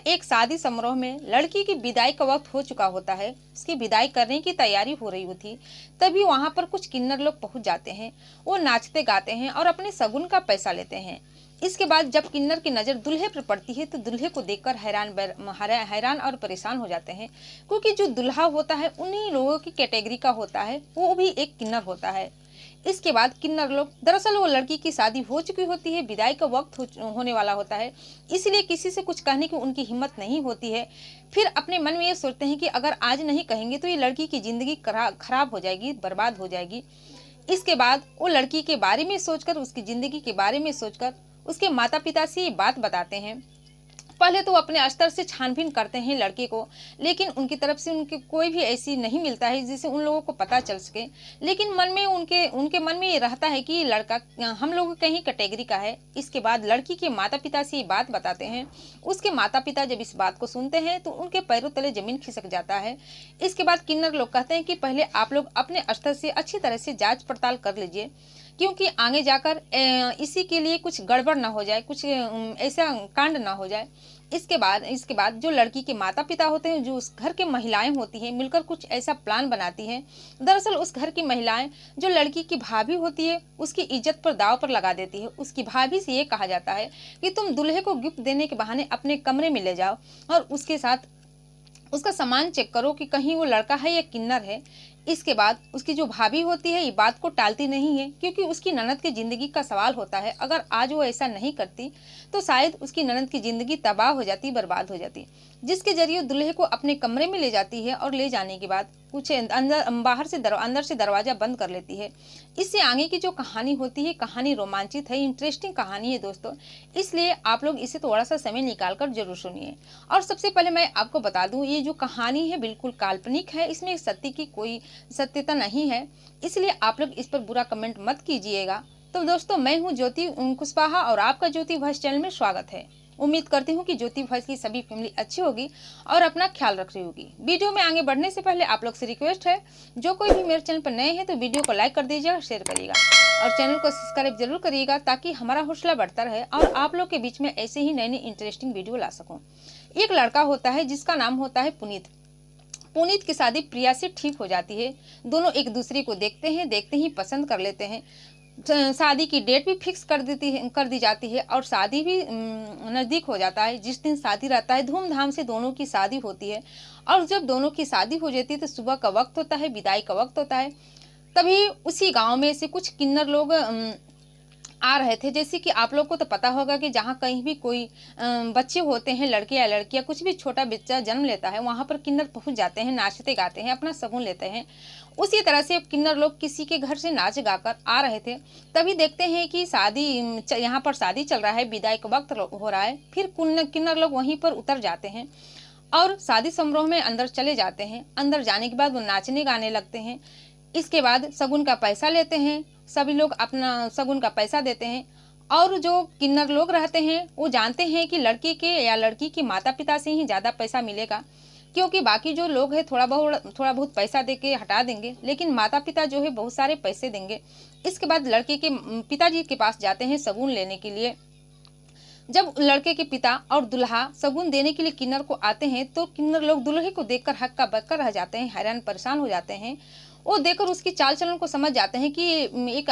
एक शादी समारोह में लड़की की विदाई का वक्त हो चुका होता है, उसकी विदाई करने की तैयारी हो रही होती, तभी वहां पर कुछ किन्नर लोग पहुंच जाते हैं। वो नाचते गाते हैं और अपने शगुन का पैसा लेते हैं। इसके बाद जब किन्नर की नज़र दूल्हे पर पड़ती है तो दूल्हे को देखकर हैरान और परेशान हो जाते हैं, क्योंकि जो दूल्हा होता है उन्हीं लोगों की कैटेगरी का होता है, वो भी एक किन्नर होता है। इसके बाद किन्नर लोग, दरअसल वो लड़की की शादी हो चुकी होती है, विदाई का वक्त होने वाला होता है, इसलिए किसी से कुछ कहने की उनकी हिम्मत नहीं होती है। फिर अपने मन में ये सोचते हैं कि अगर आज नहीं कहेंगे तो ये लड़की की जिंदगी खराब हो जाएगी, बर्बाद हो जाएगी। इसके बाद वो लड़की के बारे में सोचकर, उसकी जिंदगी के बारे में सोचकर उसके माता पिता से ये बात बताते हैं। पहले तो वो अपने स्तर से छानबीन करते हैं लड़के को, लेकिन उनकी तरफ से उनके कोई भी ऐसी नहीं मिलता है जिससे उन लोगों को पता चल सके। लेकिन मन में उनके मन में ये रहता है कि ये लड़का हम लोगों के ही कैटेगरी का है। इसके बाद लड़की के माता पिता से ये बात बताते हैं। उसके माता पिता जब इस बात को सुनते हैं तो उनके पैरों तले जमीन खिसक जाता है। इसके बाद किन्नर लोग कहते हैं कि पहले आप लोग अपने स्तर से अच्छी तरह से जाँच पड़ताल कर लीजिए, क्योंकि आगे जाकर इसी के लिए कुछ गड़बड़ ना हो जाए, कुछ ऐसा कांड ना हो जाए। इसके बाद जो लड़की के माता पिता होते हैं, जो उस घर की महिलाएं होती हैं, मिलकर कुछ ऐसा प्लान बनाती हैं। दरअसल उस घर की महिलाएं जो लड़की की भाभी होती है उसकी इज्जत पर दाव पर लगा देती है। उसकी भाभी से ये कहा जाता है कि तुम दूल्हे को गिफ्ट देने के बहाने अपने कमरे में ले जाओ और उसके साथ उसका सामान चेक करो कि कहीं वो लड़का है या किन्नर है। इसके बाद उसकी जो भाभी होती है ये बात को टालती नहीं है, क्योंकि उसकी ननद की जिंदगी का सवाल होता है। अगर आज वो ऐसा नहीं करती तो शायद उसकी ननद की जिंदगी तबाह हो जाती, बर्बाद हो जाती। जिसके जरिए दूल्हे को अपने कमरे में ले जाती है और ले जाने के बाद कुछ अंदर से दरवाजा बंद कर लेती है। इससे आगे की जो कहानी होती है, कहानी रोमांचित है, इंटरेस्टिंग कहानी है दोस्तों, इसलिए आप लोग इसे थोड़ा सा समय निकाल कर जरूर सुनिए। और सबसे पहले मैं आपको बता दूं, ये जो कहानी है बिल्कुल काल्पनिक है, इसमें सत्य की कोई सत्यता नहीं है, इसलिए आप लोग इस पर बुरा कमेंट मत कीजिएगा। तो दोस्तों, मैं हूं ज्योति कुशवाहा और आपका ज्योति वॉइस चैनल में स्वागत है। उम्मीद करती हूं कि ज्योति वॉइस की सभी फैमिली अच्छी होगी और अपना ख्याल रख रही होगी। वीडियो में आगे बढ़ने से पहले आप लोग से रिक्वेस्ट है, जो कोई भी मेरे चैनल पर नए हैं तो वीडियो को लाइक कर दीजिएगा, शेयर करिएगा और चैनल को सब्सक्राइब जरूर करिएगा, ताकि हमारा हौसला बढ़ता रहे और आप लोग के बीच में ऐसे ही नई नई इंटरेस्टिंग वीडियो ला सकूँ। एक लड़का होता है जिसका नाम होता है पुनीत। पुनीत की शादी प्रिया से ठीक हो जाती है। दोनों एक दूसरे को देखते ही पसंद कर लेते हैं। शादी की डेट भी फिक्स कर दी जाती है और शादी भी नज़दीक हो जाता है। जिस दिन शादी रहता है धूमधाम से दोनों की शादी होती है और जब दोनों की शादी हो जाती है तो सुबह का वक्त होता है, विदाई का वक्त होता है। तभी उसी गांव में से कुछ किन्नर लोग आ रहे थे। जैसे कि आप लोग को तो पता होगा कि जहाँ कहीं भी कोई बच्चे होते हैं, लड़के या लड़कियाँ, कुछ भी छोटा बच्चा जन्म लेता है, वहाँ पर किन्नर पहुँच जाते हैं, नाचते गाते हैं, अपना शगुन लेते हैं। उसी तरह से किन्नर लोग किसी के घर से नाच गाकर आ रहे थे। तभी देखते हैं कि यहाँ पर शादी चल रहा है, विदाई का वक्त हो रहा है। फिर किन्नर लोग वहीं पर उतर जाते हैं और शादी समारोह में अंदर चले जाते हैं। अंदर जाने के बाद वो नाचने गाने लगते हैं। इसके बाद शगुन का पैसा लेते हैं, सभी लोग अपना शगुन का पैसा देते हैं और जो किन्नर लोग रहते हैं वो जानते हैं कि लड़की के या लड़की के माता पिता से ही ज़्यादा पैसा मिलेगा, क्योंकि बाकी जो लोग हैं थोड़ा बहुत पैसा दे के हटा देंगे, लेकिन माता पिता जो है बहुत सारे पैसे देंगे। इसके बाद लड़के के पिताजी के पास जाते हैं शगुन लेने के लिए। जब लड़के के पिता और दुल्हा शगुन देने के लिए किन्नर को आते हैं तो किन्नर लोग दुल्हे को देखकर हक्का बक्का रह जाते हैं, हैरान परेशान हो जाते हैं। वो देखकर उसकी चाल चलन को समझ जाते हैं कि एक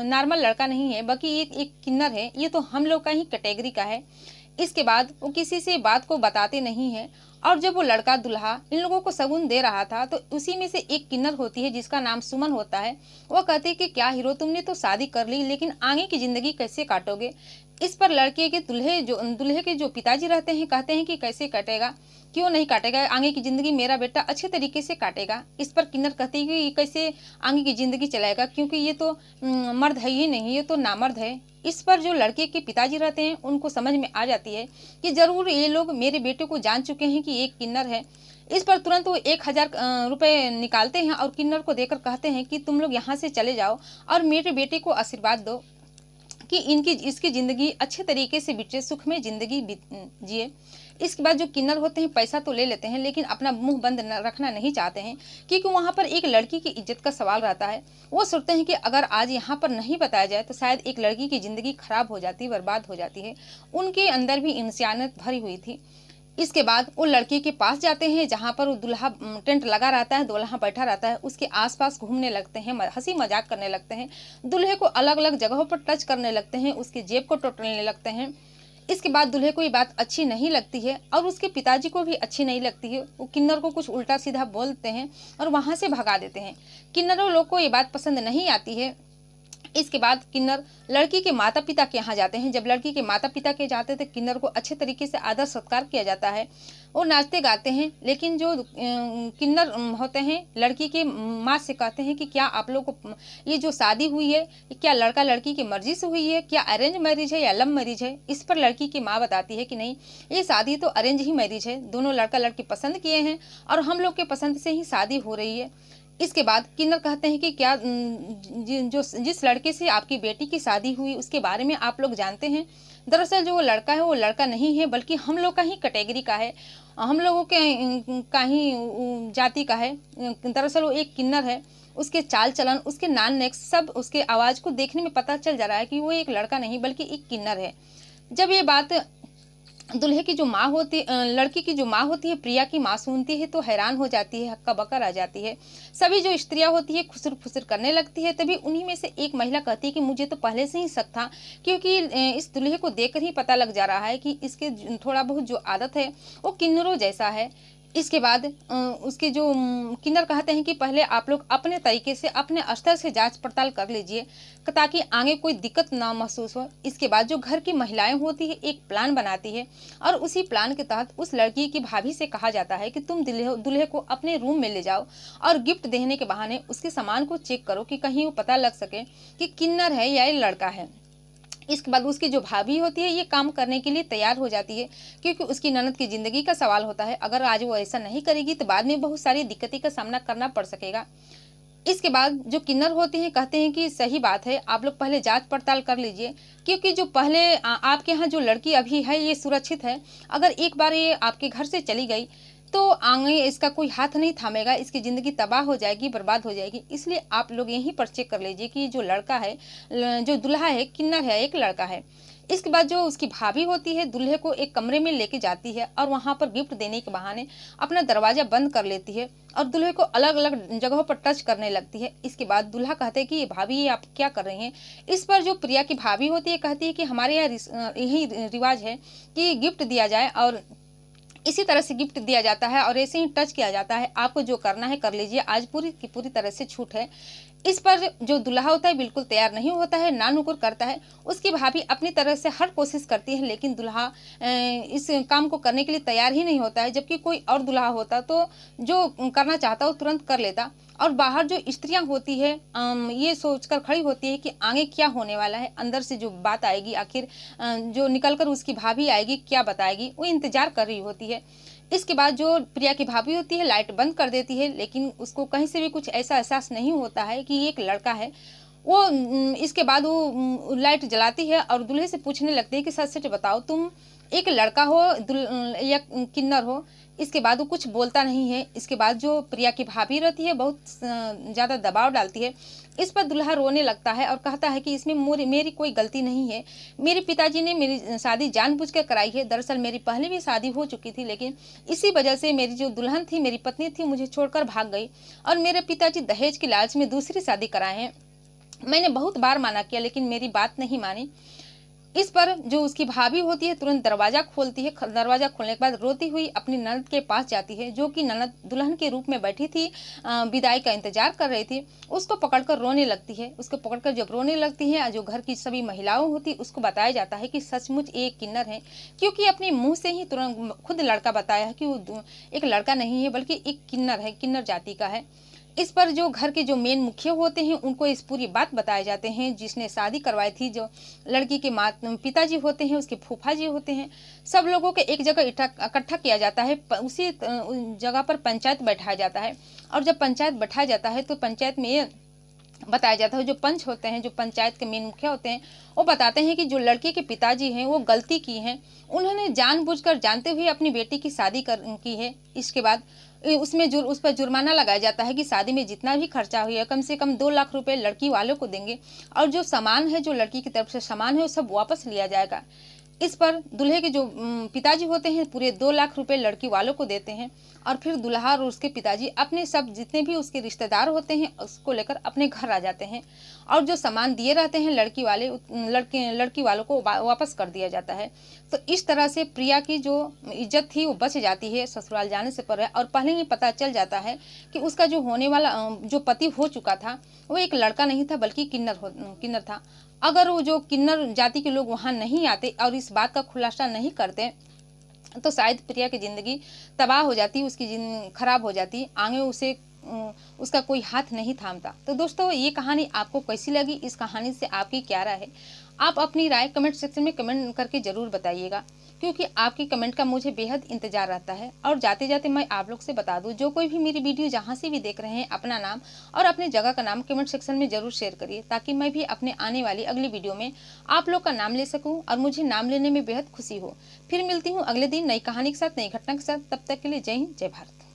नॉर्मल लड़का नहीं है, बल्कि ये एक किन्नर है, ये तो हम लोग का ही कैटेगरी का है। इसके बाद वो किसी से बात को बताते नहीं है। और जब वो लड़का दुल्हा इन लोगों को शगुन दे रहा था तो उसी में से एक किन्नर होती है जिसका नाम सुमन होता है। वो कहती है कि क्या हीरो, तुमने तो शादी कर ली, लेकिन आगे की जिंदगी कैसे काटोगे। इस पर लड़के के दूल्हे के जो पिताजी रहते हैं कहते हैं कि कैसे कटेगा, क्यों नहीं काटेगा, आगे की जिंदगी मेरा बेटा अच्छे तरीके से काटेगा। इस पर किन्नर कहती है कि ये कैसे आगे की जिंदगी चलाएगा, क्योंकि ये तो मर्द है ही नहीं, ये तो नामर्द है। इस पर जो लड़के के पिताजी रहते हैं उनको समझ में आ जाती है कि जरूर ये लोग मेरे बेटे को जान चुके हैं कि एक किन्नर है। इस पर तुरंत वो 1000 रुपये निकालते हैं और किन्नर को देकर कहते हैं कि तुम लोग यहाँ से चले जाओ और मेरे बेटे को आशीर्वाद दो, कि इसकी ज़िंदगी अच्छे तरीके से बीते, सुखमय ज़िंदगी जिए। इसके बाद जो किन्नर होते हैं पैसा तो ले लेते हैं, लेकिन अपना मुँह बंद रखना नहीं चाहते हैं, क्योंकि वहाँ पर एक लड़की की इज्जत का सवाल रहता है। वो सोचते हैं कि अगर आज यहाँ पर नहीं बताया जाए तो शायद एक लड़की की ज़िंदगी खराब हो जाती है, बर्बाद हो जाती है। उनके अंदर भी इंसानियत भरी हुई थी। इसके बाद वो लड़की के पास जाते हैं जहाँ पर वो दूल्हा टेंट लगा रहता है, दूल्हा बैठा रहता है, उसके आसपास घूमने लगते हैं, हंसी मजाक करने लगते हैं, दूल्हे को अलग अलग जगहों पर टच करने लगते हैं, उसकी जेब को टोटलने लगते हैं। इसके बाद दूल्हे को ये बात अच्छी नहीं लगती है और उसके पिताजी को भी अच्छी नहीं लगती है। वो किन्नर को कुछ उल्टा सीधा बोलते हैं और वहाँ से भगा देते हैं। किन्नरों लोग को ये बात पसंद नहीं आती है। इसके बाद किन्नर लड़की के माता पिता के यहाँ जाते हैं। जब लड़की के माता पिता के जाते तो किन्नर को अच्छे तरीके से आदर सत्कार किया जाता है। वो नाचते गाते हैं, लेकिन जो किन्नर होते हैं लड़की के माँ से कहते हैं कि क्या आप लोग को ये जो शादी हुई है क्या लड़का लड़की की मर्जी से हुई है, क्या अरेंज मैरिज है या लव मैरिज है। इस पर लड़की की माँ बताती है कि नहीं, ये शादी तो अरेंज ही मैरिज है, दोनों लड़का लड़की पसंद किए हैं और हम लोग के पसंद से ही शादी हो रही है। इसके बाद किन्नर कहते हैं कि क्या जिस लड़के से आपकी बेटी की शादी हुई उसके बारे में आप लोग जानते हैं। दरअसल जो वो लड़का है वो लड़का नहीं है, बल्कि हम लोग का ही कैटेगरी का है, हम लोगों के का ही जाति का है। दरअसल वो एक किन्नर है। उसके चाल चलन, उसके नान नेक्स्ट सब, उसके आवाज़ को देखने में पता चल जा रहा है कि वो एक लड़का नहीं बल्कि एक किन्नर है। जब ये बात दूल्हे की जो माँ होती लड़की की जो माँ होती है, प्रिया की माँ सुनती है तो हैरान हो जाती है, हक्का बक्का आ जाती है। सभी जो स्त्रियाँ होती है खुसर खुसर करने लगती है। तभी उन्हीं में से एक महिला कहती है कि मुझे तो पहले से ही शक था, क्योंकि इस दूल्हे को देखकर ही पता लग जा रहा है कि इसके थोड़ा बहुत जो आदत है वो किन्नरों जैसा है। इसके बाद उसके जो किन्नर कहते हैं कि पहले आप लोग अपने तरीके से अपने स्तर से जांच पड़ताल कर लीजिए ताकि आगे कोई दिक्कत ना महसूस हो। इसके बाद जो घर की महिलाएं होती है एक प्लान बनाती है और उसी प्लान के तहत उस लड़की की भाभी से कहा जाता है कि तुम दूल्हे को अपने रूम में ले जाओ और गिफ्ट देने के बहाने उसके सामान को चेक करो कि कहीं वो पता लग सके कि किन्नर है या ये लड़का है। इसके बाद उसकी जो भाभी होती है ये काम करने के लिए तैयार हो जाती है, क्योंकि उसकी ननद की ज़िंदगी का सवाल होता है। अगर आज वो ऐसा नहीं करेगी तो बाद में बहुत सारी दिक्कतें का सामना करना पड़ सकेगा। इसके बाद जो किन्नर होते हैं कहते हैं कि सही बात है, आप लोग पहले जांच पड़ताल कर लीजिए, क्योंकि जो पहले आपके यहाँ जो लड़की अभी है ये सुरक्षित है। अगर एक बार ये आपके घर से चली गई तो आगे इसका कोई हाथ नहीं थामेगा, इसकी ज़िंदगी तबाह हो जाएगी, बर्बाद हो जाएगी। इसलिए आप लोग यहीं पर चेक कर लीजिए कि जो लड़का है, जो दूल्हा है किन्नर है, एक लड़का है। इसके बाद जो उसकी भाभी होती है दूल्हे को एक कमरे में लेके जाती है और वहाँ पर गिफ्ट देने के बहाने अपना दरवाज़ा बंद कर लेती है और दूल्हे को अलग अलग जगहों पर टच करने लगती है। इसके बाद दूल्हा कहते हैं कि ये भाभी ये आप क्या कर रही हैं। इस पर जो प्रिया की भाभी होती है कहती है कि हमारे यहाँ यही रिवाज है कि गिफ्ट दिया जाए और इसी तरह से गिफ्ट दिया जाता है और ऐसे ही टच किया जाता है। आपको जो करना है कर लीजिए, आज पूरी की पूरी तरह से छूट है। इस पर जो दूल्हा होता है बिल्कुल तैयार नहीं होता है, ना नुकुर करता है। उसकी भाभी अपनी तरह से हर कोशिश करती है, लेकिन दूल्हा इस काम को करने के लिए तैयार ही नहीं होता है। जबकि कोई और दूल्हा होता तो जो करना चाहता वो तुरंत कर लेता। और बाहर जो स्त्रियां होती है ये सोचकर खड़ी होती है कि आगे क्या होने वाला है, अंदर से जो बात आएगी आखिर जो निकलकर उसकी भाभी आएगी क्या बताएगी, वो इंतजार कर रही होती है। इसके बाद जो प्रिया की भाभी होती है लाइट बंद कर देती है, लेकिन उसको कहीं से भी कुछ ऐसा एहसास नहीं होता है कि ये एक लड़का है। वो इसके बाद वो लाइट जलाती है और दूल्हे से पूछने लगती है कि सच सच बताओ तुम एक लड़का हो या किन्नर हो। इसके बाद वो कुछ बोलता नहीं है। इसके बाद जो प्रिया की भाभी रहती है बहुत ज़्यादा दबाव डालती है। इस पर दूल्हा रोने लगता है और कहता है कि इसमें मेरी कोई गलती नहीं है, मेरे पिताजी ने मेरी शादी जानबूझकर कराई है। दरअसल मेरी पहले भी शादी हो चुकी थी, लेकिन इसी वजह से मेरी जो दुल्हन थी, मेरी पत्नी थी, मुझे छोड़कर भाग गई और मेरे पिताजी दहेज की लालच में दूसरी शादी कराए हैं। मैंने बहुत बार माना किया लेकिन मेरी बात नहीं मानी। इस पर जो उसकी भाभी होती है तुरंत दरवाजा खोलती है। दरवाजा खोलने के बाद रोती हुई अपनी ननद के पास जाती है, जो कि ननद दुल्हन के रूप में बैठी थी, विदाई का इंतजार कर रही थी। उसको पकड़कर रोने लगती है। उसको पकड़कर जब रोने लगती है, जो घर की सभी महिलाओं होती उसको बताया जाता है कि सचमुच एक किन्नर है, क्योंकि अपने मुंह से ही तुरंत खुद लड़का बताया है कि वो एक लड़का नहीं है बल्कि एक किन्नर है, किन्नर जाति का है। इस पर जो घर के जो मेन मुखिया होते हैं उनको इस पूरी बात बताए जाते हैं, जिसने शादी करवाई थी, जो लड़की के पिताजी होते हैं, उसके फूफा जी होते हैं। सब लोगों के एक जगह इकट्ठा किया जाता है। उसी जगह पर पंचायत बैठाया जाता है और जब पंचायत बैठाया जाता है तो पंचायत में बताया जाता है। जो पंच होते हैं, जो पंचायत के मेन मुखिया होते हैं, वो बताते हैं कि जो लड़के के पिताजी हैं वो गलती की हैं, उन्होंने जानबूझकर जानते हुए अपनी बेटी की शादी की है। इसके बाद उस पर जुर्माना लगाया जाता है कि शादी में जितना भी खर्चा हुआ कम से कम 2 लाख रुपए लड़की वालों को देंगे, और जो सामान है, जो लड़की की तरफ से सामान है, वो सब वापस लिया जाएगा। इस पर दूल्हे के जो पिताजी होते हैं पूरे 2 लाख रुपए लड़की वालों को देते हैं, और फिर दूल्हा और उसके पिताजी अपने सब जितने भी उसके रिश्तेदार होते हैं उसको लेकर अपने घर आ जाते हैं, और जो सामान दिए रहते हैं लड़की वालों को वापस कर दिया जाता है। तो इस तरह से प्रिया की जो इज्जत थी वो बच जाती है ससुराल जाने से पहले, और पहले ही पता चल जाता है कि उसका जो होने वाला जो पति हो चुका था वो एक लड़का नहीं था बल्कि किन्नर था। अगर वो जो किन्नर जाति के लोग वहां नहीं आते और इस बात का खुलासा नहीं करते तो शायद प्रिया की जिंदगी तबाह हो जाती, उसकी खराब हो जाती, आगे उसे उसका कोई हाथ नहीं थामता। तो दोस्तों, ये कहानी आपको कैसी लगी? इस कहानी से आपकी क्या राय है? आप अपनी राय कमेंट सेक्शन में कमेंट करके जरूर बताइएगा, क्योंकि आपकी कमेंट का मुझे बेहद इंतजार रहता है। और जाते जाते मैं आप लोग से बता दूं, जो कोई भी मेरी वीडियो जहां से भी देख रहे हैं, अपना नाम और अपने जगह का नाम कमेंट सेक्शन में जरूर शेयर करिए, ताकि मैं भी अपने आने वाली अगली वीडियो में आप लोग का नाम ले सकूं और मुझे नाम लेने में बेहद खुशी हो। फिर मिलती हूँ अगले दिन नई कहानी के साथ, नई घटना के साथ। तब तक के लिए जय हिंद, जय भारत।